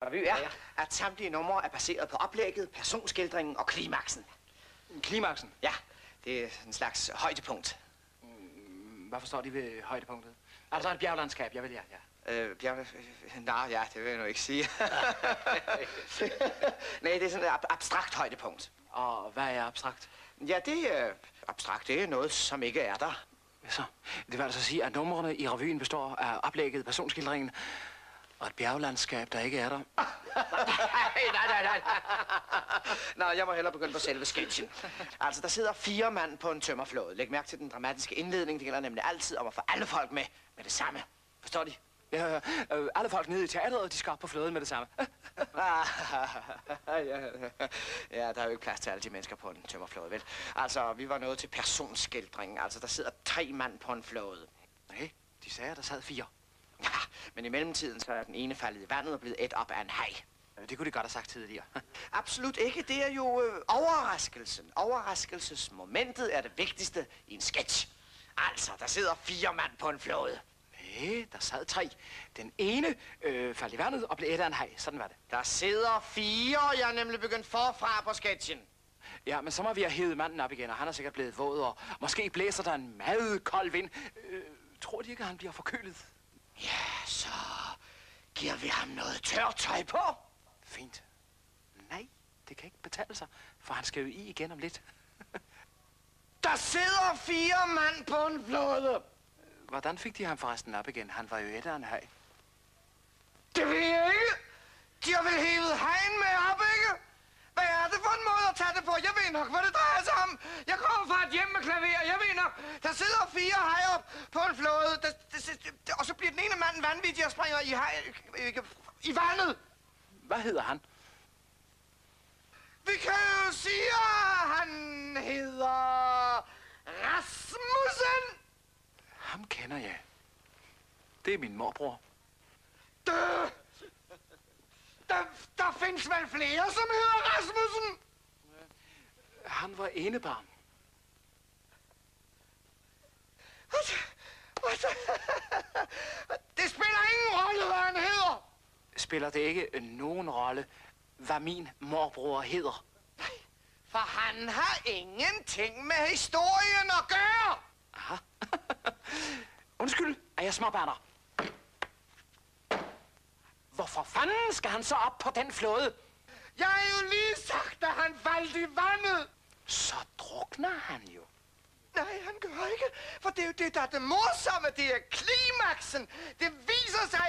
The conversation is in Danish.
Revy er, at samtlige numre er baseret på oplægget, personskildringen og klimaksen. Klimaksen? Ja, det er en slags højdepunkt. Hvad forstår de ved højdepunktet? Altså et bjerglandskab, jeg vil ja. Nej, ja, det vil jeg nu ikke sige. Nej, det er sådan et abstrakt højdepunkt. Og hvad er abstrakt? Ja, det er abstrakt. Det er noget, som ikke er der. Så, det vil altså sige, at numrene i revyen består af oplægget, personskildringen og et bjerglandskab, der ikke er der. Nej. Nå, jeg må hellere begynde på selve sketchen. Altså, der sidder 4 mand på en tømmerflåde. Læg mærke til den dramatiske indledning. Det gælder nemlig altid om at få alle folk med det samme. Forstår de? Ja, alle folk nede i teatret, de skal op på flåden med det samme. Ja, der er jo ikke plads til alle de mennesker på en tømmerflåde, vel? Altså, vi var nået til personskildringen. Altså, der sidder 3 mand på en flåde. Nej, de sagde, at der sad 4. Ja, men i mellemtiden så er den ene faldet i vandet og blevet ædt op af en haj. Det kunne de godt have sagt tidligere. Absolut ikke. Det er jo overraskelsen. Overraskelsesmomentet er det vigtigste i en sketch. Altså, der sidder 4 mand på en flåde. Nej, der sad 3. Den ene faldt i vandet og blev ædt af en haj. Sådan var det. Der sidder 4. Jeg er nemlig begyndt forfra på sketchen. Ja, men så må vi have hævet manden op igen, og han er sikkert blevet våd, og måske blæser der en meget kold vind. Tror de ikke, at han bliver forkølet? Ja, så giver vi ham noget tørtøj på. Fint. Nej, det kan ikke betale sig, for han skal jo i igen om lidt. Der sidder 4 mand på en flåde. Hvordan fik de ham forresten op igen? Han var jo et af en haj. Det ved jeg ikke. De har vel hævet hajen med op, ikke? Hvad er det for en måde at tage det på? Jeg ved nok, hvad det drejer sig om. Jeg kommer fra et hjem med klaver. Jeg ved nok, der sidder 4 hajer på en flåde. Og så bliver den ene mand vanvittig og springer i vandet. Hvad hedder han? Vi kan jo sige, at han hedder Rasmussen. Ham kender jeg. Det er min morbror. Der findes vel flere, som hedder Rasmussen? Han var enebarn. Det spiller ingen rolle, hvad han hedder. Spiller det ikke nogen rolle, hvad min morbror hedder? Nej, for han har ingenting med historien at gøre. Aha. Undskyld, er jeg småbarner? Hvorfor fanden skal han så op på den flåde? Jeg har jo lige sagt, at han faldt i vandet. Så drukner han jo. Nej, han gør ikke. For det er jo det, der er det morsomme. Det er klimaksen. Det viser sig,